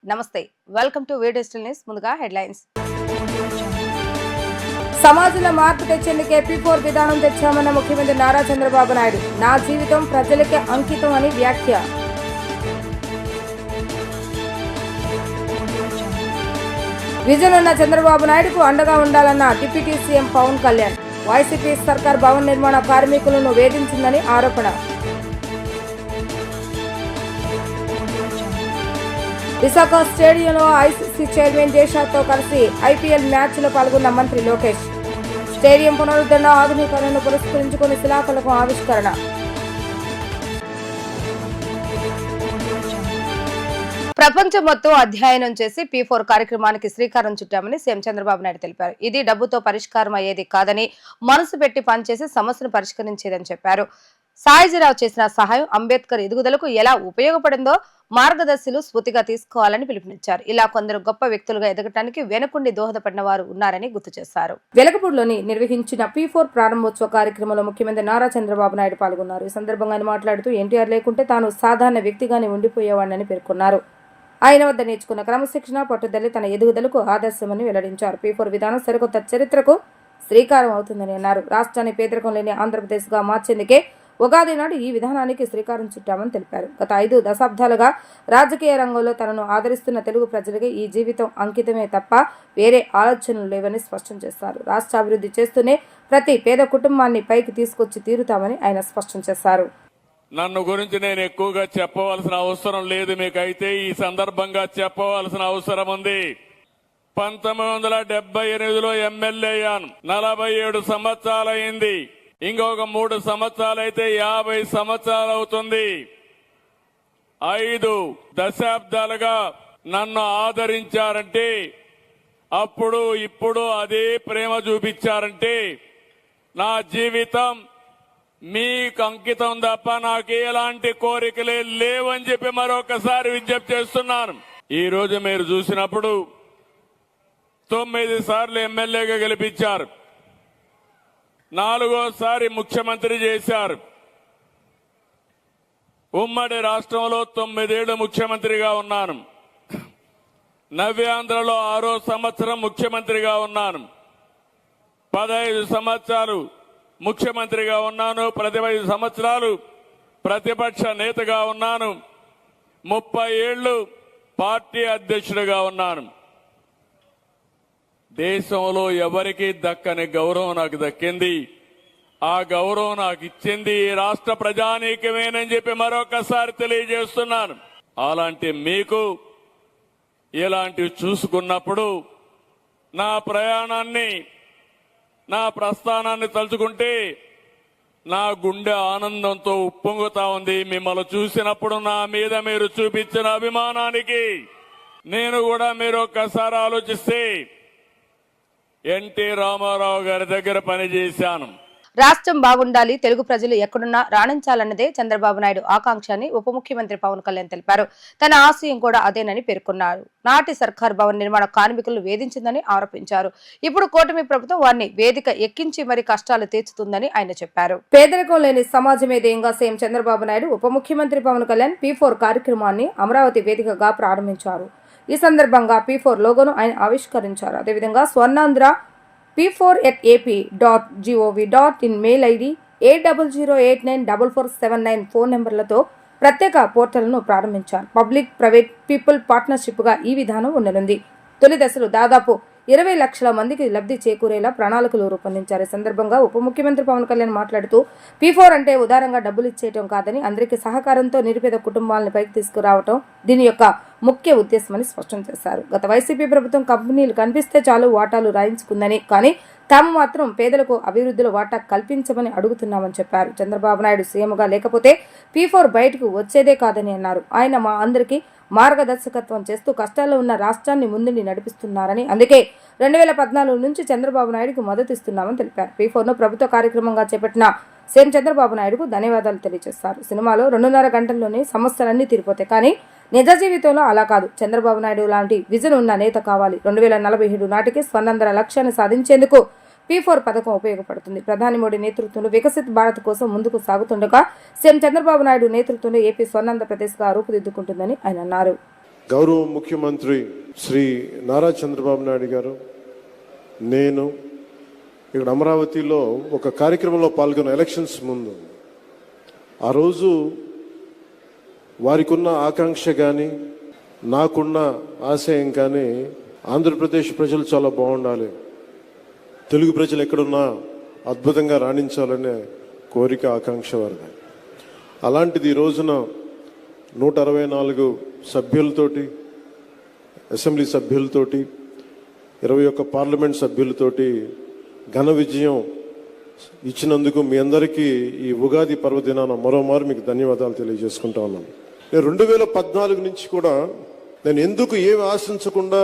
నమస్తే, welcome to video news. ముందుగా headlines. సమాజంలో మార్పు తెచ్చేందుకే P4 విధానం తెచ్చామన్న ముఖ్యమంత్రి నారా చంద్రబాబు నాయుడు. నా జీవితం ప్రజలకే అంకితం అని వ్యాఖ్య. విజన్ ఉన్న చంద్రబాబు నాయుడుకు అండగా ఉండాలన్న డిప్యూటీ సీఎం పవన్ కళ్యాణ్. వైసీపీ సర్కార్ భవన నిర్మాణ కార్మికులను వేధించిందని ఆరోపణ. విశాఖ స్టేడియంలో ఐసీసీ చైర్మన్ జేషాతో కలిసి ఐపీఎల్ మ్యాచ్లో పాల్గొన్న మంత్రి లోకేష్. స్టేడియం పునరుద్ధరణ ఆధునీకరణను పురస్కరించుకుని శిలాఫలకం ఆవిష్కరణ. ప్రపంచం మొత్తం అధ్యయనం చేసి P4 కార్యక్రమానికి శ్రీకారం చుట్టామని సీఎం చంద్రబాబు నాయుడు తెలిపారు. ఇది డబ్బుతో పరిష్కారం అయ్యేది కాదని, మనసు పెట్టి పనిచేసి సమస్యను పరిష్కరించేదని చెప్పారు. సాయిజీరావు చేసిన సహాయం అంబేద్కర్ ఎదుగుదలకు ఎలా ఉపయోగపడిందో మార్గదర్శులు స్ఫూర్తిగా తీసుకోవాలని పిలుపునిచ్చారు. ఇలా కొందరు గొప్ప వ్యక్తులుగా ఎదగటానికి వెనుకుండి దోహదపడిన వారు ఉన్నారని గుర్తు చేశారు. వెలగపూడిలోని నిర్వహించిన P4 ప్రారంభోత్సవ కార్యక్రమంలో ముఖ్యమంత్రి నారా చంద్రబాబు నాయుడు పాల్గొన్నారు. ఈ సందర్భంగా ఆయన మాట్లాడుతూ ఎన్టీఆర్ లేకుంటే తాను సాధారణ వ్యక్తిగానే ఉండిపోయేవాడని పేర్కొన్నారు. ఆయన వద్ద నేర్చుకున్న క్రమశిక్షణ, పట్టుదల తన ఎదుగుదలకు ఆదర్శమని వెల్లడించారు. P4 విధానం సరికొత్త చరిత్రకు శ్రీకారం అవుతుందని అన్నారు. రాష్ట్రాన్ని పేదరికం లేని ఆంధ్రప్రదేశ్గా మార్చేందుకే ఉగాది నాడు ఈ విధానానికి శ్రీకారం చుట్టామని తెలిపారు. గత 5 దశాబ్దాలుగా రాజకీయ రంగంలో తనను ఆదరిస్తున్న తెలుగు ప్రజలకి ఈ జీవితం అంకితమే తప్ప వేరే ఆలోచనలు లేవని స్పష్టం చేశారు. రాష్ట్ర అభివృద్ధి చేస్తూనే ప్రతి పేద కుటుంబాన్ని పైకి తీసుకొచ్చి తీరుతామని ఆయన స్పష్టం చేశారు. నన్ను గురించి నేను ఎక్కువగా చెప్పవలసిన అవసరం లేదు, మీకైతే ఈ సందర్భంగా చెప్పవలసిన అవసరం ఉంది. 1978లో ఎమ్మెల్యే అయ్యాను. 47 సంవత్సరాలైంది. ఇంకొక 3 సంవత్సరాలైతే 50 సంవత్సరాలు అవుతుంది. 5 దశాబ్దాలుగా నన్ను ఆదరించారంటే, అప్పుడు ఇప్పుడు అదే ప్రేమ చూపించారంటే, నా జీవితం మీకు అంకితం తప్ప నాకు ఎలాంటి కోరికలే లేవని చెప్పి మరొకసారి విజ్ఞప్తి చేస్తున్నాను. ఈ రోజు మీరు చూసినప్పుడు 9 సార్లు ఎమ్మెల్యేగా గెలిపించారు, 4వసారి ముఖ్యమంత్రి చేశారు. ఉమ్మడి రాష్ట్రంలో 9 ఏళ్లు ముఖ్యమంత్రిగా ఉన్నాను. నవ్యాంధ్రలో 6వ సంవత్సరం ముఖ్యమంత్రిగా ఉన్నాను. 15 సంవత్సరాలు ముఖ్యమంత్రిగా ఉన్నాను. 15 సంవత్సరాలు ప్రతిపక్ష నేతగా ఉన్నాను. 30 ఏళ్లు పార్టీ అధ్యక్షుడిగా ఉన్నాను. దేశంలో ఎవరికీ దక్కని గౌరవం నాకు దక్కింది. ఆ గౌరవం నాకు ఇచ్చింది ఈ రాష్ట్ర ప్రజానీకమేనని చెప్పి మరొకసారి తెలియజేస్తున్నాను. అలాంటి మీకు ఇలాంటివి చూసుకున్నప్పుడు నా ప్రయాణాన్ని, నా ప్రస్థానాన్ని తలుచుకుంటే నా గుండె ఆనందంతో ఉప్పొంగుతా ఉంది. మిమ్మల్ని చూసినప్పుడు నా మీద మీరు చూపించిన అభిమానానికి నేను కూడా మీరు ఒక్కసారి ఆలోచిస్తే ఎన్టీ రామారావు గారి దగ్గర పనిచేశాను. రాష్ట్రం బాగుండాలి, తెలుగు ప్రజలు ఎక్కడున్నా రాణించాలన్నదే చంద్రబాబు నాయుడు ఆకాంక్ష అని ఉప ముఖ్యమంత్రి పవన్ కళ్యాణ్ తెలిపారు. తన ఆశయం కూడా అదేనని పేర్కొన్నారు. నాటి సర్కార్ భవన నిర్మాణ కార్మికులను వేధించిందని ఆరోపించారు. ఇప్పుడు కూటమి ప్రభుత్వం వారిని వేదిక ఎక్కించి మరి కష్టాలు తీర్చుతుందని ఆయన చెప్పారు. పేదరికం లేని సమాజమే ధ్యేయంగా సీఎం చంద్రబాబు నాయుడు ఉప ముఖ్యమంత్రి పవన్ కళ్యాణ్ P4 కార్యక్రమాన్ని అమరావతి వేదికగా ప్రారంభించారు. ఈ సందర్భంగా P4 లోగోను ఆయన ఆవిష్కరించారు. అదేవిధంగా Swarnandhra p4@ap.gov.in mail ID 80089447 phone నెంబర్లతో ప్రత్యేక పోర్టల్ను ప్రారంభించారు. పబ్లిక్ ప్రైవేట్ పీపుల్ పార్ట్నర్షిప్ గా ఈ విధానం ఉండనుంది. తొలి దశలో దాదాపు 20 లక్షల మందికి లబ్ధి చేకూరేలా ప్రణాళికలు రూపొందించారు. ఈ సందర్భంగా ఉప ముఖ్యమంత్రి పవన్ కళ్యాణ్ మాట్లాడుతూ P4 అంటే ఉదారంగా డబ్బులు ఇచ్చేయటం కాదని, అందరికీ సహకారంతో నిరుపేద కుటుంబాలను పైకి తీసుకురావటం దీని యొక్క ముఖ్య ఉద్దేశమని స్పష్టం చేశారు. గత వైసీపీ ప్రభుత్వం కంపెనీలు కనిపిస్తే చాలు వాటాలు రాయించుకుందని, కానీ తాము మాత్రం పేదలకు అభివృద్ధిలో వాటా కల్పించమని అడుగుతున్నామని చెప్పారు. చంద్రబాబు నాయుడు సీఎంగా లేకపోతే P4 బయటకు వచ్చేదే కాదని అన్నారు. ఆయన మా అందరికీ మార్గదర్శకత్వం చేస్తూ కష్టాల్లో ఉన్న రాష్ట్రాన్ని ముందుండి నడిపిస్తున్నారని, అందుకే 2014 నుంచి చంద్రబాబు నాయుడుకు మద్దతు ఇస్తున్నామని తెలిపారు. P4ను ప్రభుత్వ కార్యక్రమంగా చేపట్టిన సీఎం చంద్రబాబు నాయుడుకు ధన్యవాదాలు తెలియజేశారు. సినిమాలో 2.5 గంటల్లోనే సమస్యలన్నీ తీరిపోతాయి, కానీ నిజ జీవితంలో అలా కాదు. చంద్రబాబు నాయుడు లాంటి విజన్ ఉన్న నేత కావాలి. 2047 నాటికి స్వర్ణాంధ్ర లక్ష్యాన్ని సాధించేందుకు P4 పథకం ఉపయోగపడుతుంది. ప్రధాని మోడీ నేతృత్వంలో వికసిత్ భారత్ కోసం ముందుకు సాగుతుండగా సీఎం చంద్రబాబు నాయుడు నేతృత్వంలో ఏపీ స్వర్ణాంధ్రప్రదేశ్ గా రూపుదిద్దుకుంటుందని ఆయన అన్నారు. గౌరవ ముఖ్యమంత్రి శ్రీ నారా చంద్రబాబు నాయుడు గారు, నేను ఇక్కడ అమరావతిలో ఒక కార్యక్రమంలో పాల్గొన్న ఎలక్షన్స్ ముందు, ఆ రోజు వారికి ఉన్న ఆకాంక్ష కానీ నాకున్న ఆశయం కానీ ఆంధ్రప్రదేశ్ ప్రజలు చాలా బాగుండాలి, తెలుగు ప్రజలు ఎక్కడున్నా అద్భుతంగా రాణించాలనే కోరిక ఆకాంక్ష వారిది. అలాంటిది ఈ రోజున 164 సభ్యులతోటి, అసెంబ్లీ సభ్యులతోటి, 21 పార్లమెంట్ సభ్యులతోటి ఘన విజయం ఇచ్చినందుకు మీ అందరికీ ఈ ఉగాది పర్వదినాన మరోమారు మీకు ధన్యవాదాలు తెలియజేసుకుంటా ఉన్నాను. నేను 2014 నుంచి కూడా నేను ఎందుకు ఏమి ఆశించకుండా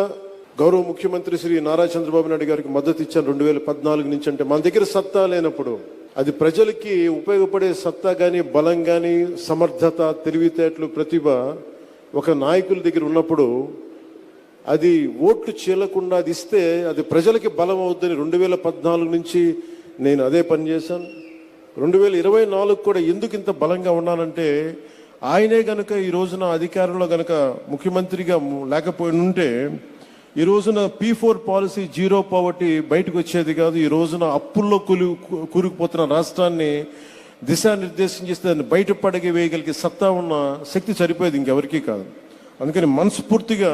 గౌరవ ముఖ్యమంత్రి శ్రీ నారా చంద్రబాబు నాయుడు గారికి మద్దతు ఇచ్చాను 2014 నుంచి అంటే, మన దగ్గర సత్తా లేనప్పుడు అది ప్రజలకి ఉపయోగపడే సత్తా కానీ, బలం కానీ, సమర్థత, తెలివితేటలు, ప్రతిభ ఒక నాయకుల దగ్గర ఉన్నప్పుడు అది ఓట్లు చీలకుండా అది ఇస్తే అది ప్రజలకి బలం అవుద్దని 2014 నుంచి నేను అదే పని చేశాను. 2024 కూడా ఎందుకు ఇంత బలంగా ఉన్నానంటే, ఆయనే గనుక ఈ రోజున అధికారంలో గనుక ముఖ్యమంత్రిగా లేకపోయి ఉంటే ఈ రోజున P4 పాలసీ, జీరో పావర్టీ బయటకు వచ్చేది కాదు. ఈ రోజున అప్పుల్లో కూరుకుపోతున్న రాష్ట్రాన్ని దిశానిర్దేశం చేస్తే దాన్ని బయటపడగి వేయగలిగే సత్తా ఉన్న శక్తి సరిపోయేది ఇంకెవరికీ కాదు. అందుకని మనస్ఫూర్తిగా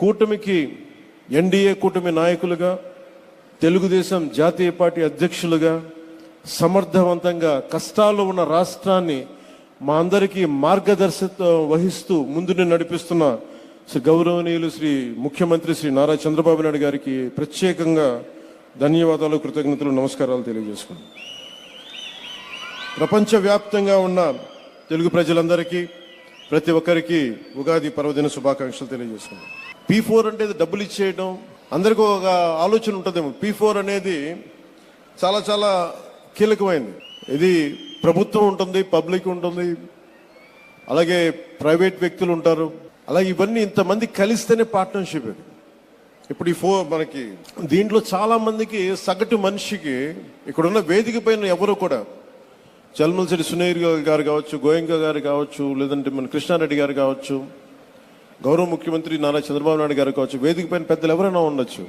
కూటమికి, ఎన్డీఏ కూటమి నాయకులుగా, తెలుగుదేశం జాతీయ పార్టీ అధ్యక్షులుగా సమర్థవంతంగా కష్టాల్లో ఉన్న రాష్ట్రాన్ని మా అందరికీ మార్గదర్శకత్వం వహిస్తూ ముందుని నడిపిస్తున్న శ్రీ గౌరవనీయులు శ్రీ ముఖ్యమంత్రి శ్రీ నారా చంద్రబాబు నాయుడు గారికి ప్రత్యేకంగా ధన్యవాదాలు, కృతజ్ఞతలు, నమస్కారాలు తెలియజేసుకున్నాను. ప్రపంచవ్యాప్తంగా ఉన్న తెలుగు ప్రజలందరికీ, ప్రతి ఒక్కరికి ఉగాది పర్వదిన శుభాకాంక్షలు తెలియజేసుకున్నాను. P4 అంటే డబ్బులు ఇచ్చేయడం, అందరికీ ఒక ఆలోచన ఉంటుందేమో. P4 అనేది చాలా చాలా కీలకమైనది. ఇది ప్రభుత్వం ఉంటుంది, పబ్లిక్ ఉంటుంది, అలాగే ప్రైవేట్ వ్యక్తులు ఉంటారు. అలాగే ఇవన్నీ ఇంతమంది కలిస్తేనే పార్ట్నర్షిప్. ఇది ఇప్పుడు మనకి దీంట్లో చాలా మందికి, సగటు మనిషికి ఇక్కడున్న వేదిక పైన ఎవరు కూడా, చల్మలశెట్టి సునీర్ గారు కావచ్చు, గోయంక గారు కావచ్చు, లేదంటే మన కృష్ణారెడ్డి గారు కావచ్చు, గౌరవ ముఖ్యమంత్రి నారా చంద్రబాబు నాయుడు గారు కావచ్చు, వేదిక పైన పెద్దలు ఎవరైనా ఉండొచ్చు,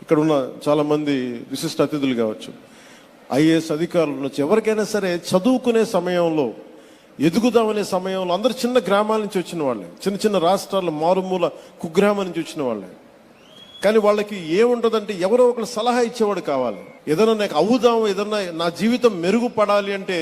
ఇక్కడ ఉన్న చాలా మంది విశిష్ట అతిథులు కావచ్చు, ఐఏఎస్ అధికారులు ఉండొచ్చు, ఎవరికైనా సరే చదువుకునే సమయంలో, ఎదుగుదామనే సమయంలో అందరు చిన్న గ్రామాల నుంచి వచ్చిన వాళ్ళే, చిన్న చిన్న రాష్ట్రాల మారుమూల కుగ్రామం నుంచి వచ్చిన వాళ్ళే. కానీ వాళ్ళకి ఏముంటుందంటే ఎవరో ఒకరు సలహా ఇచ్చేవాడు కావాలి. ఏదైనా నాకు అవుదాం, ఏదన్నా నా జీవితం మెరుగుపడాలి అంటే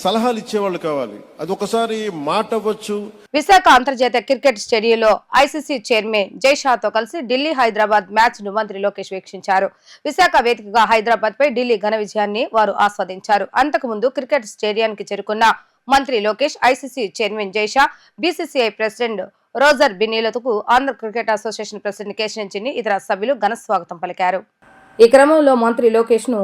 సలహాలు ఇచ్చేవాళ్ళు కావాలి. అది ఒకసారి మాట అవ్వచ్చు. విశాఖ అంతర్జాతీయ క్రికెట్ స్టేడియంలో ఐసీసీ చైర్మన్ జైషాతో కలిసి ఢిల్లీ హైదరాబాద్ మ్యాచ్ ను మంత్రి లోకేష్ వీక్షించారు. విశాఖ వేదికగా హైదరాబాద్ పై ఢిల్లీ ఘన విజయాన్ని వారు ఆస్వాదించారు. అంతకుముందు క్రికెట్ స్టేడియానికి చేరుకున్న మంత్రి Lokesh ICC chairman Jay Shah, BCCI president Roger బిన్నీలతో Andhra cricket association president Kesineni Chinni, ఇతర సభ్యులు ఘన స్వాగతం పలికారు. ఈ క్రమంలో మంత్రి లోకేష్ ను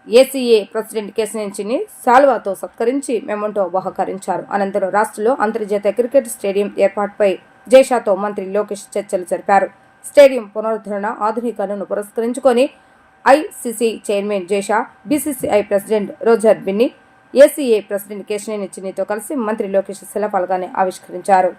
ఏసీఏ ప్రెసిడెంట్ కేశినేని చిన్ని సాల్వాతో సత్కరించి మెమంటో బహుకరించారు. అనంతరం రాష్ట్రంలో అంతర్జాతీయ క్రికెట్ స్టేడియం ఏర్పాటుపై జైషాతో మంత్రి లోకేష్ చర్చలు జరిపారు. స్టేడియం పునరుద్ధరణ, ఆధునీకరణను పురస్కరించుకొని ICC chairman Jay Shah, BCCI president Roger Binny, ACA president Kesineni చిన్నితో కలిసి మంత్రి లోకేష్ శిలాఫలకాన్ని ఆవిష్కరించారు.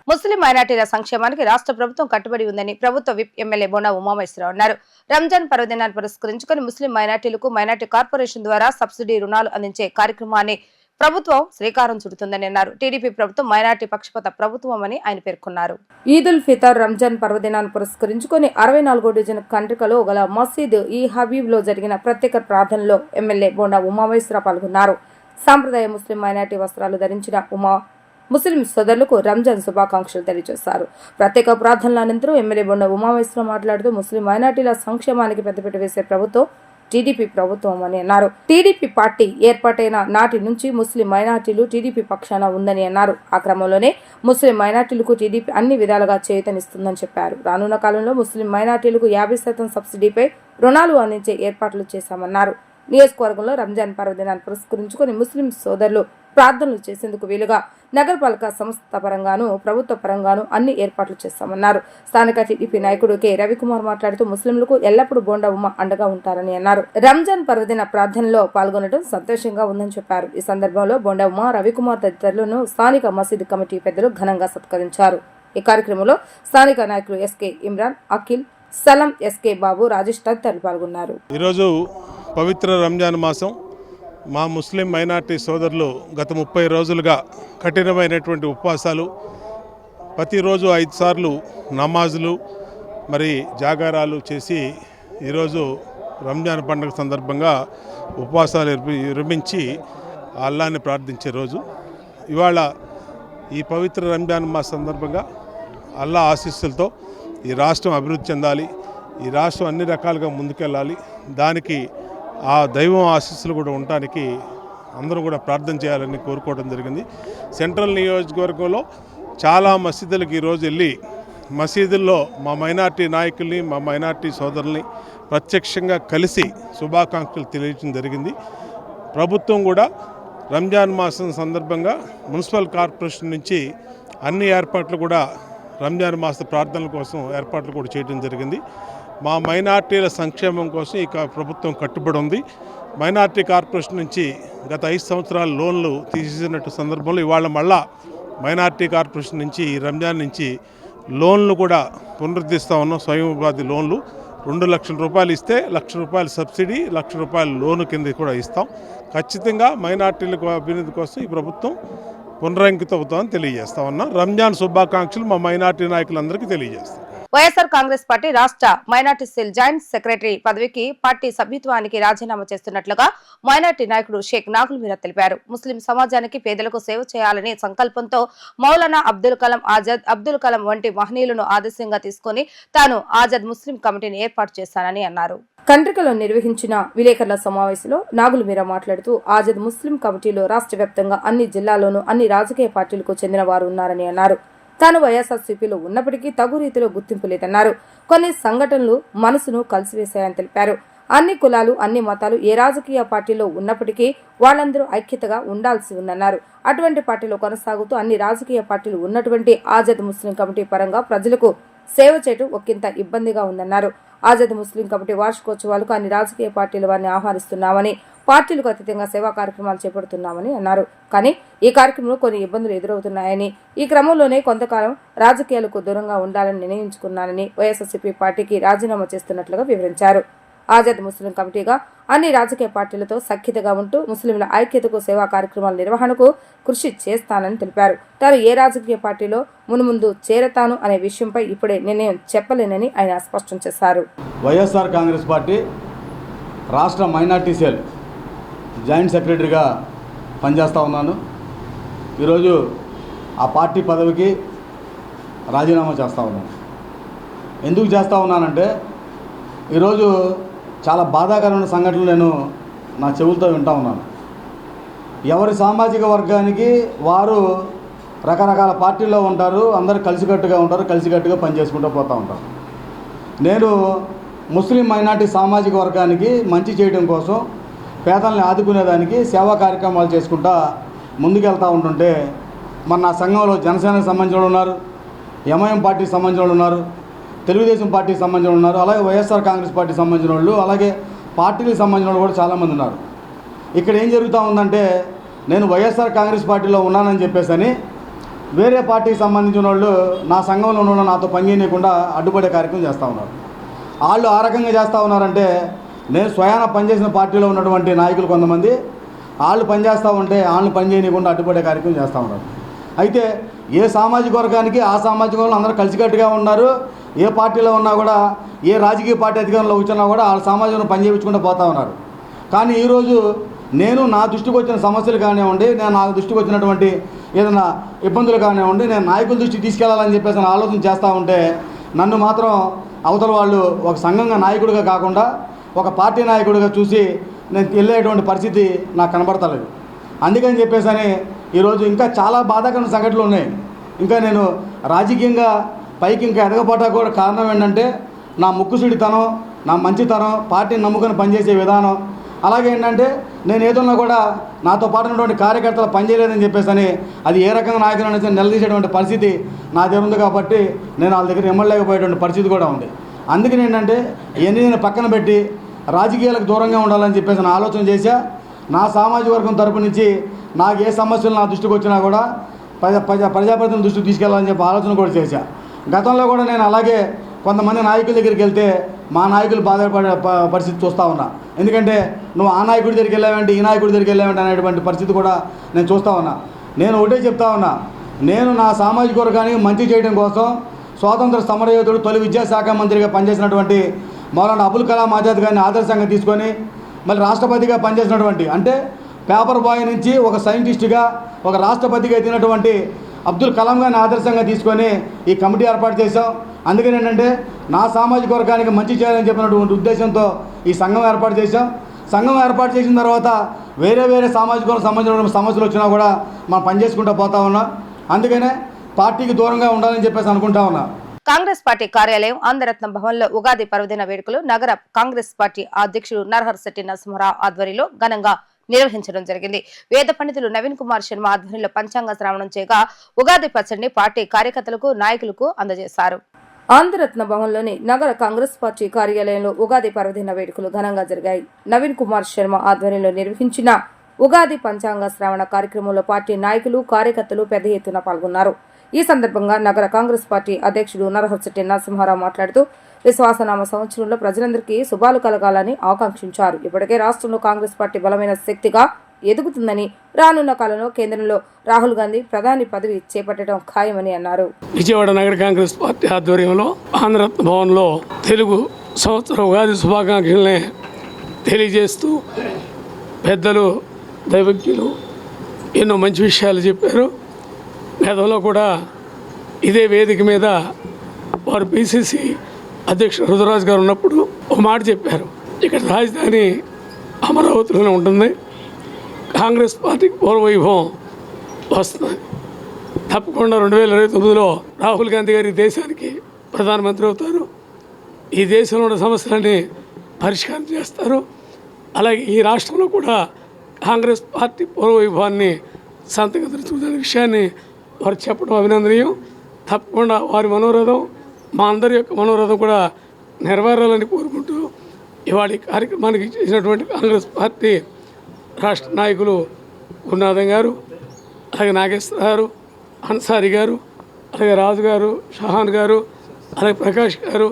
ముస్లిం మైనార్టీల సంక్షేమానికి రాష్ట్ర ప్రభుత్వం కట్టుబడి ఉందని ప్రభుత్వ విప్ ఎమ్మెల్యే బోండా ఉమామహేశ్వరరావు అన్నారు. రంజాన్ పర్వదినాన్ని పురస్కరించుకుని ముస్లిం మైనార్టీలకు మైనార్టీ కార్పొరేషన్ ద్వారా సబ్సిడీ రుణాలు అందించే కార్యక్రమాన్ని ప్రభుత్వం శ్రీకారం చుడుతుందని అన్నారు. టీడీపీ ప్రభుత్వం మైనార్టీ పక్షపాత ప్రభుత్వం అని ఆయన పేర్కొన్నారు. ఈదుల్ ఫితర్ రంజాన్ పర్వదినాన్ని పురస్కరించుకుని 64వ డివిజన్ కంట్రికలో గల మసీద్ ఈ హబీబ్ లో జరిగిన ప్రత్యేక ప్రార్థనలో ఎమ్మెల్యే బోండా ఉమామహేశ్వరరావు పాల్గొన్నారు. సాంప్రదాయ ముస్లిం మైనార్టీ వస్త్రాలు ధరించిన ముస్లిం సోదరులకు రంజాన్ శుభాకాంక్షలు తెలియజేశారు. ప్రత్యేక ప్రార్థనల అనంతరం ఎమ్మెల్యే బొండ ఉమామహేశ్వరరావు మాట్లాడుతూ ముస్లిం మైనార్టీల సంక్షేమానికి పెద్దపీట వేసే ప్రభుత్వం టీడీపీ ప్రభుత్వం అని అన్నారు. టీడీపీ పార్టీ ఏర్పాటైన నాటి నుంచి ముస్లిం మైనార్టీలు టీడీపీ పక్షాన ఉందని అన్నారు. ఆ క్రమంలోనే ముస్లిం మైనార్టీలకు టీడీపీ అన్ని విధాలుగా చేయూతనిస్తుందని చెప్పారు. రానున్న కాలంలో ముస్లిం మైనార్టీలకు 50% సబ్సిడీపై రుణాలు అందించే ఏర్పాట్లు చేశామన్నారు. నియోజకవర్గంలో రంజాన్ పర్వదినాన్ని పురస్కరించుకుని ముస్లిం సోదరులు ప్రార్థనలు చేసేందుకు వీలుగా నగరపాలక సంస్థ పరంగాను, ప్రభుత్వ పరంగాను అన్ని ఏర్పాట్లు చేస్తామన్నారు. స్థానిక టీడీపీ నాయకుడు కె రవికుమార్ మాట్లాడుతూ ముస్లింలకు ఎల్లప్పుడూ బోండా ఉమ్మ అండగా ఉంటారని అన్నారు. రంజాన్ పర్వదిన ప్రార్థనలో పాల్గొనడం సంతోషంగా ఉందని చెప్పారు. ఈ సందర్భంలో బోండా ఉమ్మ, రవికుమార్ తదితరులను స్థానిక మసీదు కమిటీ పెద్దలు ఘనంగా సత్కరించారు. ఈ కార్యక్రమంలో స్థానిక నాయకులు ఎస్కే ఇమ్రాన్, అఖిల్, సలం, ఎస్కే బాబు, రాజేష్ తదితరులు పాల్గొన్నారు. ఈరోజు పవిత్ర రంజాన్ మాసం. మా ముస్లిం మైనార్టీ సోదరులు గత 30 రోజులుగా కఠినమైనటువంటి ఉపవాసాలు, ప్రతిరోజు 5 సార్లు నమాజులు మరి జాగారాలు చేసి ఈరోజు రంజాన్ పండుగ సందర్భంగా ఉపవాసాలు విరమించి అల్లాహ్ని ప్రార్థించే రోజు. ఇవాళ ఈ పవిత్ర రంజాన్ మాస సందర్భంగా అల్లాహ్ ఆశీస్సులతో ఈ రాష్ట్రం అభివృద్ధి చెందాలి, ఈ రాష్ట్రం అన్ని రకాలుగా ముందుకెళ్ళాలి. దానికి ఆ దైవం ఆశీస్సులు కూడా ఉండటానికి అందరూ కూడా ప్రార్థన చేయాలని కోరుకోవడం జరిగింది. సెంట్రల్ నియోజకవర్గంలో చాలా మసీదులకు ఈరోజు వెళ్ళి మసీదుల్లో మా మైనార్టీ నాయకుల్ని, మా మైనార్టీ సోదరుల్ని ప్రత్యక్షంగా కలిసి శుభాకాంక్షలు తెలియజేయడం జరిగింది. ప్రభుత్వం కూడా రంజాన్ మాసం సందర్భంగా మున్సిపల్ కార్పొరేషన్ నుంచి అన్ని ఏర్పాట్లు కూడా రంజాన్ మాస ప్రార్థనల కోసం ఏర్పాట్లు కూడా చేయడం జరిగింది. మా మైనార్టీల సంక్షేమం కోసం ఈ ప్రభుత్వం కట్టుబడి ఉంది. మైనార్టీ కార్పొరేషన్ నుంచి గత 5 సంవత్సరాల లోన్లు తీసేసినట్టు సందర్భంలో ఇవాళ మళ్ళా మైనార్టీ కార్పొరేషన్ నుంచి రంజాన్ నుంచి లోన్లు కూడా పునరుద్ధరిస్తూ ఉన్నాం. స్వయం ఉపాధి లోన్లు 2 లక్షల రూపాయలు ఇస్తే 1 లక్ష రూపాయలు సబ్సిడీ, 1 లక్ష రూపాయల లోను కింద కూడా ఇస్తాం. ఖచ్చితంగా మైనార్టీలకు అభివృద్ధి కోసం ఈ ప్రభుత్వం పునరంకితం అవుతామని తెలియజేస్తా ఉన్నాం. రంజాన్ శుభాకాంక్షలు మా మైనార్టీ నాయకులందరికీ తెలియజేస్తాం. వైఎస్ఆర్ కాంగ్రెస్ పార్టీ రాష్ట్ర మైనార్టీ సెల్ జాయింట్ సెక్రటరీ పదవికి పార్టీ సభ్యత్వానికి రాజీనామా చేస్తున్నట్లుగా మైనార్టీ నాయకుడు షేక్ నాగుల్ మీరా తెలిపారు. ముస్లిం సమాజానికి, పేదలకు సేవ చేయాలనే సంకల్పంతో మౌలానా అబ్దుల్ కలాం ఆజాద్, అబ్దుల్ కలాం వంటి మహనీయులను ఆదర్శంగా తీసుకుని తాను ఆజాద్ ముస్లిం కమిటీని ఏర్పాటు చేశానని అన్నారు. కండ్రికలో నిర్వహించిన విలేకరుల సమావేశంలో నాగుల్ మీరా మాట్లాడుతూ ఆజాద్ ముస్లిం కమిటీలో రాష్ట్ర వ్యాప్తంగా అన్ని జిల్లాల్లోనూ అన్ని రాజకీయ పార్టీలకు చెందిన వారు ఉన్నారని అన్నారు. తాను వైఎస్ఆర్సీపీలో ఉన్నప్పటికీ తగు రీతిలో గుర్తింపు లేదన్నారు. కొన్ని సంఘటనలు మనసును కలిసివేశాయని తెలిపారు. అన్ని కులాలు, అన్ని మతాలు ఏ రాజకీయ పార్టీలో ఉన్నప్పటికీ వాళ్ళందరూ ఐక్యతగా ఉండాల్సి ఉందన్నారు. అటువంటి పార్టీలో కొనసాగుతూ అన్ని రాజకీయ పార్టీలు ఉన్నటువంటి ఆజాద్ ముస్లిం కమిటీ పరంగా ప్రజలకు సేవ చేయడం ఒకంత ఇబ్బందిగా ఉందన్నారు. ఆజాద్ ముస్లిం కమిటీ వార్షికోత్సవాలకు అన్ని రాజకీయ పార్టీల వారిని ఆహ్వానిస్తున్నామని, పార్టీలకు అతీతంగా సేవా కార్యక్రమాలు చేపడుతున్నామని అన్నారు. కానీ ఈ కార్యక్రమంలో కొన్ని ఇబ్బందులు ఎదురవుతున్నాయని, ఈ క్రమంలోనే కొంతకాలం రాజకీయాలకు దూరంగా ఉండాలని నిర్ణయించుకున్నానని వైఎస్ఆర్సీపీ పార్టీకి రాజీనామా చేస్తున్నట్లుగా వివరించారు. ఆజాద్ ముస్లిం కమిటీగా అన్ని రాజకీయ పార్టీలతో సఖ్యతగా ఉంటూ ముస్లింల ఐక్యతకు సేవా కార్యక్రమాల నిర్వహణకు కృషి చేస్తానని తెలిపారు. తాను ఏ రాజకీయ పార్టీలో మున్ముందు చేరతాను అనే విషయంపై ఇప్పుడే నిర్ణయం చెప్పలేనని ఆయన స్పష్టం చేశారు. వైఎస్ఆర్ కాంగ్రెస్ పార్టీ రాష్ట్ర మైనార్టీ సెల్ జాయింట్ సెక్రటరీగా పనిచేస్తూ ఉన్నాను. ఈరోజు ఆ పార్టీ పదవికి రాజీనామా చేస్తూ ఉన్నాను. ఎందుకు చేస్తూ ఉన్నానంటే ఈరోజు చాలా బాధాకరమైన సంఘటనలు నేను నా చెవులతో వింటూ ఉన్నాను. ఎవరి సామాజిక వర్గానికి వారు రకరకాల పార్టీల్లో ఉంటారు, అందరూ కలిసికట్టుగా ఉంటారు, కలిసికట్టుగా పనిచేసుకుంటూ పోతూ ఉంటారు. నేను ముస్లిం మైనార్టీ సామాజిక వర్గానికి మంచి చేయడం కోసం, పేదల్ని ఆదుకునేదానికి సేవా కార్యక్రమాలు చేసుకుంటా ముందుకెళ్తూ ఉంటుంటే మన నా సంఘంలో జనసేనకు సంబంధించిన వాళ్ళు ఉన్నారు, ఎంఐఎం పార్టీకి సంబంధించిన వాళ్ళు ఉన్నారు, తెలుగుదేశం పార్టీకి సంబంధించిన వాళ్ళు ఉన్నారు, అలాగే వైఎస్ఆర్ కాంగ్రెస్ పార్టీకి సంబంధించిన వాళ్ళు, అలాగే పార్టీలకు సంబంధించిన వాళ్ళు కూడా చాలామంది ఉన్నారు. ఇక్కడ ఏం జరుగుతూ ఉందంటే నేను వైఎస్ఆర్ కాంగ్రెస్ పార్టీలో ఉన్నానని చెప్పేసి వేరే పార్టీకి సంబంధించిన వాళ్ళు నా సంఘంలో ఉన్న నాతో పనిచేయకుండా అడ్డుపడే కార్యక్రమం చేస్తూ ఉన్నారు. వాళ్ళు ఆ రకంగా చేస్తూ ఉన్నారంటే నేను స్వయాన పనిచేసిన పార్టీలో ఉన్నటువంటి నాయకులు కొంతమంది వాళ్ళు పనిచేస్తూ ఉంటే వాళ్ళని పనిచేయకుండా అడ్డుపడే కార్యక్రమం చేస్తూ ఉన్నారు. అయితే ఏ సామాజిక వర్గానికి ఆ సామాజిక వర్గంలో అందరూ కలిసికట్టుగా ఉన్నారు. ఏ పార్టీలో ఉన్నా కూడా, ఏ రాజకీయ పార్టీ అధికారంలో కూర్చున్నా కూడా వాళ్ళ సమాజంలో పనిచేయించుకుంటూ పోతూ ఉన్నారు. కానీ ఈరోజు నేను నా దృష్టికి వచ్చిన సమస్యలు కానివ్వండి, నేను నా దృష్టికి వచ్చినటువంటి ఏదైనా ఇబ్బందులు కానివ్వండి, నేను నాయకుల దృష్టికి తీసుకెళ్లాలని చెప్పేసి ఆలోచన చేస్తూ ఉంటే నన్ను మాత్రం అవతల వాళ్ళు ఒక సంఘంగా నాయకుడిగా కాకుండా ఒక పార్టీ నాయకుడిగా చూసి నేను వెళ్ళేటువంటి పరిస్థితి నాకు కనబడతలేదు. అందుకని చెప్పేసి ఈరోజు ఇంకా చాలా బాధాకరమైన సంఘటనలు ఉన్నాయి. ఇంకా నేను రాజకీయంగా పైకి ఇంకా ఎదగపోవటం కూడా కారణం ఏంటంటే నా ముక్కుసుడితనం, నా మంచితనం, పార్టీని నమ్ముకొని పనిచేసే విధానం, అలాగే ఏంటంటే నేను ఏదన్నా కూడా నాతో పాటు ఉన్నటువంటి కార్యకర్తలు పనిచేయలేదని చెప్పేసి అది ఏ రకంగా నాయకులు అనేది నిలదీసేటువంటి పరిస్థితి నా దగ్గర ఉంది. కాబట్టి నేను వాళ్ళ దగ్గర ఎమ్మెల్యేకపోయేటువంటి పరిస్థితి కూడా ఉంది. అందుకని ఏంటంటే ఇవన్నీ నేను పక్కన పెట్టి రాజకీయాలకు దూరంగా ఉండాలని చెప్పేసి ఆలోచన చేశా. నా సామాజిక వర్గం తరపు నుంచి నాకు ఏ సమస్యలు నా దృష్టికి వచ్చినా కూడా ప్రజాప్రతినిధుల దృష్టికి తీసుకెళ్లాలని చెప్పి ఆలోచన కూడా చేశా. గతంలో కూడా నేను అలాగే కొంతమంది నాయకుల దగ్గరికి వెళ్తే మా నాయకులు బాధపడే పరిస్థితి చూస్తూ ఉన్నా. ఎందుకంటే నువ్వు ఆ నాయకుడి దగ్గరికి వెళ్ళావంటే ఈ నాయకుడి దగ్గరికి వెళ్ళావంటే అనేటువంటి పరిస్థితి కూడా నేను చూస్తూ ఉన్నా. నేను ఒకటే చెప్తా ఉన్నా, నేను నా సామాజిక వర్గానికి మంచి చేయడం కోసం స్వాతంత్ర సమరయోధుడు తొలి విద్యాశాఖ మంత్రిగా పనిచేసినటువంటి మౌలానా అబుల్ కలాం ఆజాద్ గారిని ఆదర్శంగా తీసుకొని మళ్ళీ రాష్ట్రపతిగా పనిచేసినటువంటి, అంటే పేపర్ బాయ్ నుంచి ఒక సైంటిస్టుగా ఒక రాష్ట్రపతిగా ఎదిగినటువంటి అబ్దుల్ కలాం గారిని ఆదర్శంగా తీసుకొని ఈ కమిటీ ఏర్పాటు చేశాం. అందుకని ఏంటంటే నా సామాజిక వర్గానికి మంచి చేయాలని చెప్పినటువంటి ఉద్దేశంతో ఈ సంఘం ఏర్పాటు చేశాం. సంఘం ఏర్పాటు చేసిన తర్వాత వేరే వేరే సామాజిక వర్గం సంబంధించిన సమస్యలు వచ్చినా కూడా మనం పనిచేసుకుంటూ పోతా ఉన్నాం. అందుకనే పార్టీకి దూరంగా ఉండాలని చెప్పేసి అనుకుంటా ఉన్నా. కాంగ్రెస్ పార్టీ కార్యాలయం ఆంధ్రరత్న భవన్లో ఉగాది పర్వదిన వేడుకలు నగర కాంగ్రెస్ పార్టీ అధ్యక్షుడు నరహర్శెట్టి నరసింహరావు ఆధ్వర్యంలో ఘనంగా నిర్వహించడం జరిగింది. వేద పండితులు నవీన్ కుమార్ శర్మ ఆధ్వర్యంలో పంచాంగ శ్రావణం చేయగా ఉగాది పచ్చడిని పార్టీ కార్యకర్తలకు నాయకులకు అందజేశారు. ఆంధ్రరత్న భవన్లోని నగర కాంగ్రెస్ పార్టీ కార్యాలయంలో ఉగాది పర్వదిన వేడుకలు ఘనంగా జరిగాయి. నవీన్ కుమార్ శర్మ ఆధ్వర్యంలో నిర్వహించిన ఉగాది పంచాంగ శ్రావణ కార్యక్రమంలో పార్టీ నాయకులు కార్యకర్తలు పెద్ద ఎత్తున పాల్గొన్నారు. ఈ సందర్భంగా నగర కాంగ్రెస్ పార్టీ అధ్యక్షుడు నరహర్శెట్టి నరసింహారావు మాట్లాడుతూ విశ్వాసనామ సంవత్సరంలో ప్రజలందరికీ శుభాలు కలగాలని ఆకాంక్షించారు. ఇప్పటికే రాష్ట్రంలో కాంగ్రెస్ పార్టీ బలమైన శక్తిగా ఎదుగుతుందని, రానున్న కాలంలో కేంద్రంలో రాహుల్ గాంధీ ప్రధాని పదవి చేపట్టడం ఖాయమని అన్నారు. విజయవాడ నగర కాంగ్రెస్ పార్టీ ఆధ్వర్యంలో ఆంధ్రరత్న భవన్లో తెలుగు సంవత్సర ఉగాది శుభాకాంక్షల్ని తెలియజేస్తూ పెద్దలు దైవజ్ఞులు ఎన్నో మంచి విషయాలు చెప్పారు. గతంలో కూడా ఇదే వేదిక మీద వారు పిసిసి అధ్యక్షుడు రుద్రరాజు గారు ఉన్నప్పుడు ఒక మాట చెప్పారు, ఇక్కడ రాజధాని అమరావతిలోనే ఉంటుంది, కాంగ్రెస్ పార్టీకి పూర్వవైభవం వస్తుంది. తప్పకుండా 2029లో రాహుల్ గాంధీ గారి దేశానికి ప్రధానమంత్రి అవుతారు. ఈ దేశంలో ఉన్న సమస్యలన్నీ పరిష్కారం చేస్తారు. అలాగే ఈ రాష్ట్రంలో కూడా కాంగ్రెస్ పార్టీ పూర్వవైభవాన్ని సంతకరించుకునే విషయాన్ని వారు చెప్పడం అభినందనీయం. తప్పకుండా వారి మనోరథం మా అందరి యొక్క మనోరథం కూడా నెరవేరాలని కోరుకుంటూ ఇవాళ ఈ కార్యక్రమానికి చేసినటువంటి కాంగ్రెస్ పార్టీ రాష్ట్ర నాయకులు గురునాథం గారు, అలాగే నాగేశ్వర గారు, అన్సారీ గారు, అలాగే రాజు గారు, షహాన్ గారు, అలాగే ప్రకాష్ గారు,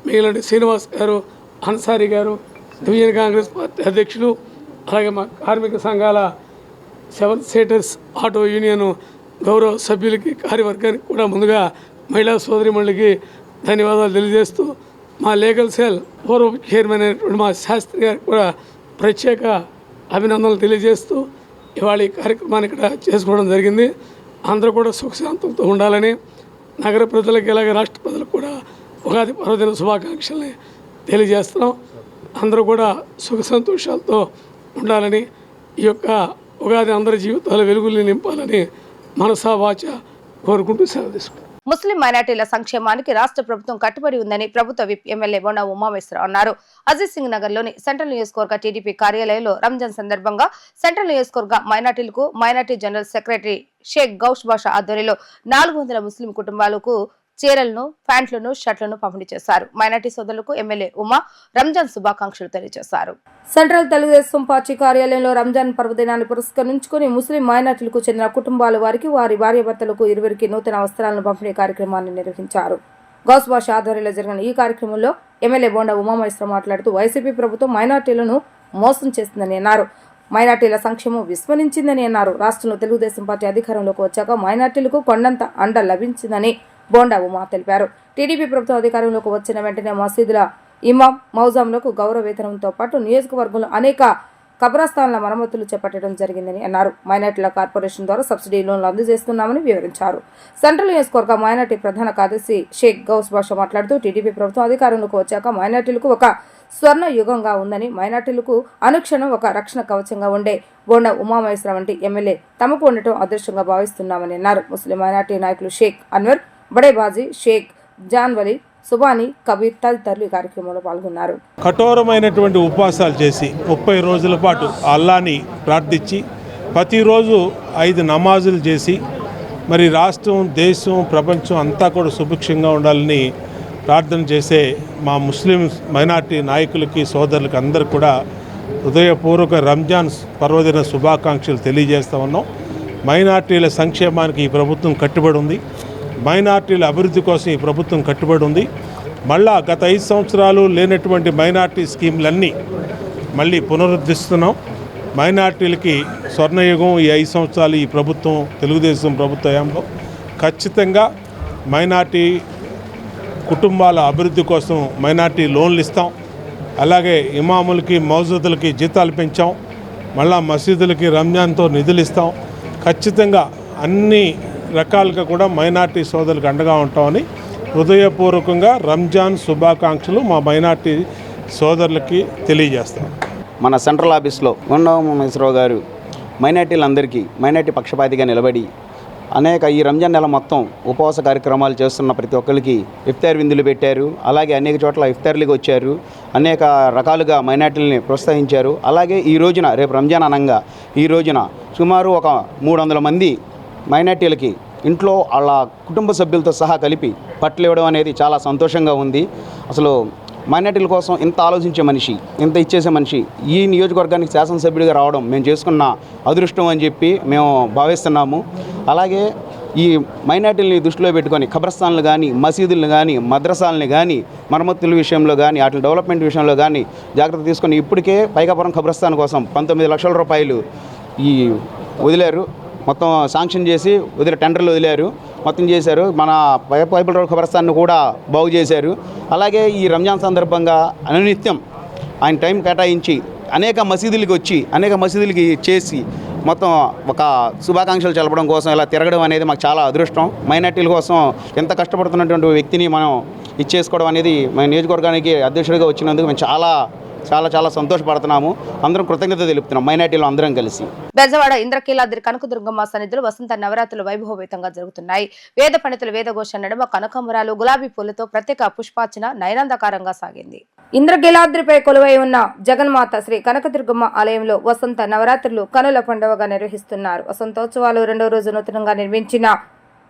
మిగిలిన శ్రీనివాస్ గారు, అన్సారీ గారు, డివిజన్ కాంగ్రెస్ పార్టీ అధ్యక్షులు, అలాగే మా కార్మిక సంఘాల 7 సీటర్స్ ఆటో యూనియన్ గౌరవ సభ్యులకి కార్యవర్గానికి కూడా ముందుగా మహిళా సోదరిమణులకి ధన్యవాదాలు తెలియజేస్తూ మా లీగల్ సెల్ పూర్వ చైర్మన్ అయినటువంటి మా శాస్త్రి గారికి కూడా ప్రత్యేక అభినందనలు తెలియజేస్తూ ఇవాళ ఈ కార్యక్రమాన్ని ఇక్కడ చేసుకోవడం జరిగింది. అందరూ కూడా సుఖశాంతంతో ఉండాలని, నగర ప్రజలకు ఇలాగే రాష్ట్ర ప్రజలకు కూడా ఉగాది పర్వదిన శుభాకాంక్షల్ని తెలియజేస్తున్నాం. అందరూ కూడా సుఖ సంతోషాలతో ఉండాలని, ఈ యొక్క ఉగాది అందరి జీవితాల వెలుగుల్ని నింపాలని మనసా వాచ కోరుకుంటూ సెలవు తీసుకుంటాం. ముస్లిం మైనార్టీల సంక్షేమానికి రాష్ట్ర ప్రభుత్వం కట్టుబడి ఉందని ప్రభుత్వ విప్ ఎమ్మెల్యే బొండా ఉమామేశ్వరరావు అన్నారు. అజిత్ సింగ్ నగర్ లోని సెంట్రల్ నియోజకవర్గ టీడీపీ కార్యాలయంలో రంజాన్ సందర్భంగా సెంట్రల్ నియోజకవర్గ మైనార్టీలకు minority general secretary Sheikh Ghouse Basha ఆధ్వర్యంలో 400 ముస్లిం కుటుంబాలకు చీరలను, ప్యాంట్లను, షర్ట్లను పంపిణీ చేశారు. మైనార్టీ సోదరులకు ఎమ్మెల్యే ఉమా రంజాన్ శుభాకాంక్షలు తెలియజేశారు. సెంట్రల్ తెలుగుదేశం పార్టీ కార్యాలయంలో రంజాన్ పర్వదినాన్ని పురస్కరించుకుని ముస్లిం మైనార్టీలకు చెందిన కుటుంబాల వారికి వారి భార్యాభర్తలకు ఇరువురికి నూతన వస్త్రాలను పంపిణీ కార్యక్రమాన్ని నిర్వహించారు. గౌస్ బాషా ఆధ్వర్యంలో జరిగిన ఈ కార్యక్రమంలో ఎమ్మెల్యే బొండా ఉమామేశ్వరరావు మాట్లాడుతూ వైసీపీ ప్రభుత్వం మైనార్టీలను మోసం చేస్తుందని అన్నారు. మైనార్టీల సంక్షేమం విస్మరించిందని అన్నారు. రాష్ట్రంలో తెలుగుదేశం పార్టీ అధికారంలోకి వచ్చాక మైనార్టీలకు కొండంత అండ లభించిందని బొండా ఉమా తెలిపారు. టీడీపీ ప్రభుత్వం అధికారంలోకి వచ్చిన వెంటనే మసీదుల ఇమాం మౌజాంలకు గౌరవ వేతనంతో పాటు నియోజకవర్గంలో అనేక కబ్రస్థాన్ల మరమ్మతులు చేపట్టడం జరిగిందని అన్నారు. మైనార్టీల కార్పొరేషన్ ద్వారా సబ్సిడీ లోన్లు అందజేస్తున్నామని వివరించారు. సెంట్రల్ నియోజకవర్గ మైనార్టీ ప్రధాన కార్యదర్శి షేక్ గౌస్ బాషా మాట్లాడుతూ టీడీపీ ప్రభుత్వం అధికారంలోకి వచ్చాక మైనార్టీలకు ఒక స్వర్ణ యుగంగా ఉందని, మైనార్టీలకు అనుక్షణం ఒక రక్షణ కవచంగా ఉండే బొండా ఉమామేశ్వరరావు వంటి ఎమ్మెల్యే తమకు ఉండటం అదృష్టంగా భావిస్తున్నామని అన్నారు. ముస్లిం మైనార్టీ నాయకులు షేక్ అన్వర్, బడేబాజీ, షేక్ జాన్వలి, సుబానీ, కబీర్ తదితరులు ఈ కార్యక్రమంలో పాల్గొన్నారు. కఠోరమైనటువంటి ఉపవాసాలు చేసి 30 రోజుల పాటు అల్లాని ప్రార్థించి ప్రతిరోజు 5 నమాజులు చేసి మరి రాష్ట్రం, దేశం, ప్రపంచం అంతా కూడా సుభిక్షంగా ఉండాలని ప్రార్థన చేసే మా ముస్లిం మైనార్టీ నాయకులకి, సోదరులకి అందరూ కూడా హృదయపూర్వక రంజాన్ పర్వదిన శుభాకాంక్షలు తెలియజేస్తూ ఉన్నాం. మైనార్టీల సంక్షేమానికి ఈ ప్రభుత్వం కట్టుబడి ఉంది. మైనార్టీల అభివృద్ధి కోసం ఈ ప్రభుత్వం కట్టుబడి ఉంది. మళ్ళా గత 5 సంవత్సరాలు లేనటువంటి మైనార్టీ స్కీములన్నీ మళ్ళీ పునరుద్ధరిస్తున్నాం. మైనార్టీలకి స్వర్ణయుగం ఈ 5 సంవత్సరాలు ఈ ప్రభుత్వం, తెలుగుదేశం ప్రభుత్వంలో ఖచ్చితంగా మైనార్టీ కుటుంబాల అభివృద్ధి కోసం మైనార్టీ లోన్లు ఇస్తాం. అలాగే ఇమాములకి, మౌజూదులకి జీతాలు పెంచాం. మళ్ళా మసీదులకి రంజాన్తో నిధులు ఇస్తాం. ఖచ్చితంగా అన్ని రకాలుగా కూడా మైనార్టీ సోదరులకు అండగా ఉంటామని హృదయపూర్వకంగా రంజాన్ శుభాకాంక్షలు మా మైనార్టీ సోదరులకి తెలియజేస్తాం. మన సెంట్రల్ ఆఫీస్లో ఉండరావు గారు మైనార్టీలందరికీ మైనార్టీ పక్షపాతిగా నిలబడి ఈ రంజాన్ నెల మొత్తం ఉపవాస కార్యక్రమాలు చేస్తున్న ప్రతి ఒక్కరికి ఇఫ్తార్ విందులు పెట్టారు. అలాగే అనేక చోట్ల ఇఫ్తార్లకు వచ్చారు. అనేక రకాలుగా మైనార్టీలని ప్రోత్సహించారు. అలాగే ఈ రోజున రేపు రంజాన్ అనంగా ఈ రోజున సుమారు ఒక 300 మంది మైనార్టీలకి ఇంట్లో వాళ్ళ కుటుంబ సభ్యులతో సహా కలిపి బట్టలు ఇవ్వడం అనేది చాలా సంతోషంగా ఉంది. అసలు మైనార్టీల కోసం ఇంత ఆలోచించే మనిషి, ఇంత ఇచ్చేసే మనిషి ఈ నియోజకవర్గానికి శాసనసభ్యుడిగా రావడం మేము చేసుకున్న అదృష్టం అని చెప్పి మేము భావిస్తున్నాము. అలాగే ఈ మైనార్టీలని దృష్టిలో పెట్టుకొని ఖబర్స్థాన్లు కానీ, మసీదులను కానీ, మద్రసాలని కానీ, మరమ్మతుల విషయంలో కానీ, వాటి డెవలప్మెంట్ విషయంలో కానీ జాగ్రత్త తీసుకొని ఇప్పటికే పైకాపురం ఖబర్స్థాన్ కోసం 19 లక్షల రూపాయలు వదిలారు. మొత్తం శాంక్షన్ చేసి టెండర్లు వదిలారు, మొత్తం చేశారు. మన పైపుల రోడ్ ఖబర్స్థాన్ని కూడా బాగు చేశారు. అలాగే ఈ రంజాన్ సందర్భంగా అనునిత్యం ఆయన టైం కేటాయించి అనేక మసీదులకి వచ్చి అనేక మసీదులకి చేసి మొత్తం ఒక శుభాకాంక్షలు తెలపడం కోసం ఇలా తిరగడం అనేది మాకు చాలా అదృష్టం. మైనార్టీల కోసం ఎంత కష్టపడుతున్నటువంటి వ్యక్తిని మనం ఇచ్చేసుకోవడం అనేది మన నియోజకవర్గానికి అధ్యక్షుడిగా వచ్చినందుకు మేము చాలా చాలా చాలా సంతోషపడుతున్నాము. అందరం కృతజ్ఞత తెలుపుతున్నాం మైనార్టీలు అందరం కలిసి. బెజవాడ ఇంద్రకీలాద్రి కనకదుర్గమ్మ సన్నిధులు వసంత నవరాత్రులు వైభవోపేతంగా జరుగుతున్నాయి. వేద పండితులు వేదఘోష నడుమ కనకాంబరాలు, గులాబీ పూలతో ప్రత్యేక పుష్పార్చన నయనందకారంగా సాగింది. ఇంద్రకీలాద్రిపై కొలువై ఉన్న జగన్మాత శ్రీ కనకదుర్గమ్మ ఆలయంలో వసంత నవరాత్రులు కనుల పండుగగా నిర్వహిస్తున్నారు. వసంతోత్సవాలు 2వ రోజు నూతనంగా నిర్మించిన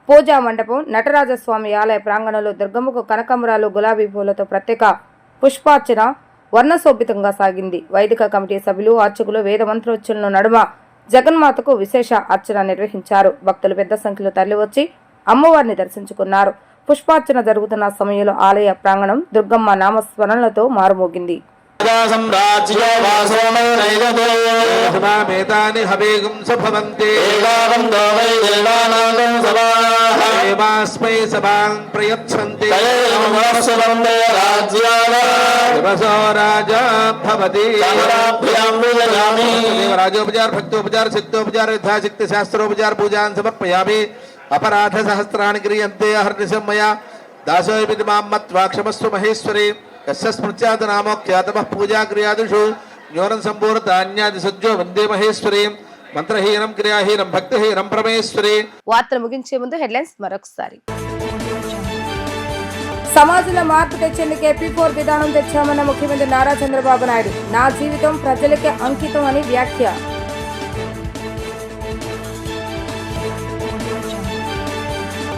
పూజా మండపం నటరాజస్వామి ఆలయ ప్రాంగణంలో దుర్గమ్మకు కనకాంబరాలు, గులాబీ పూలతో ప్రత్యేక పుష్పార్చన వర్ణశోభితంగా సాగింది. వైదిక కమిటీ సభ్యులు, అర్చకులు వేద మంత్రోచ్చరణల నడుమ జగన్మాతకు విశేష అర్చన నిర్వహించారు. భక్తులు పెద్ద సంఖ్యలో తరలివచ్చి అమ్మవారిని దర్శించుకున్నారు. పుష్పార్చన జరుగుతున్న సమయంలో ఆలయ ప్రాంగణం దుర్గమ్మ నామస్మరణలతో మారుమోగింది. राजोपचार भक्तोपचार सिद्धोपचार यथाशक्ति शास्त्रोपचार पूजान् समर्पयामि. अपराध सहस्राणि क्रियन्ते अहर्निशं मया दासोऽपि मां मत्वा क्षमस्व महेश्वरी. यस्य स्मृत्यात् नामोक्त्यातमः पूजा क्रियादिषु न्यूनं सम्पूर्णान्यादि सज्जो वन्दे महेश्वरी. మంత్రహీనం క్రియాహీనం భక్తిహీనం పరమేశ్వరి. వార్తలు ముగించే ముందు హెడ్లైన్స్ మరొకసారి. సమాజంలో మార్పు తెచ్చేందుకే P4 విధానం తెచ్చామన్న ముఖ్యమంత్రి నారా చంద్రబాబు నాయుడు. నా జీవితం ప్రజలకే అంకితం అని వ్యాఖ్య.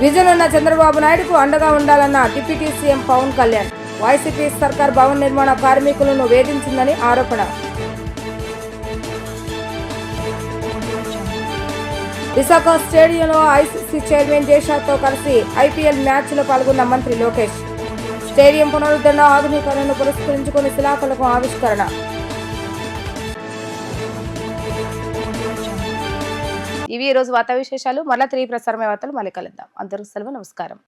విజన్ ఉన్న చంద్రబాబు నాయుడుకు అండగా ఉండాలన్న డిప్యూటీ సీఎం పవన్ కళ్యాణ్. వైసీపీ సర్కార్ భవన నిర్మాణ కార్మికులను వేధించిందని ఆరోపణ. విశాఖ స్టేడియంలో ఐసీసీ చైర్మన్ జైషాతో కలిసి IPL మ్యాచ్లో పాల్గొన్న మంత్రి లోకేష్. స్టేడియం పునరుద్ధరణ, ఆధునీకరణను పురస్కరించుకుని శిలాఫలకం ఆవిష్కరణ. ఇవి ఈ రోజు వార్తా విశేషాలు. మరలా తిరిగి ప్రసారమయ్యే వార్తలు మళ్ళీ కలుద్దాం. అందరూ సెలవు, నమస్కారం.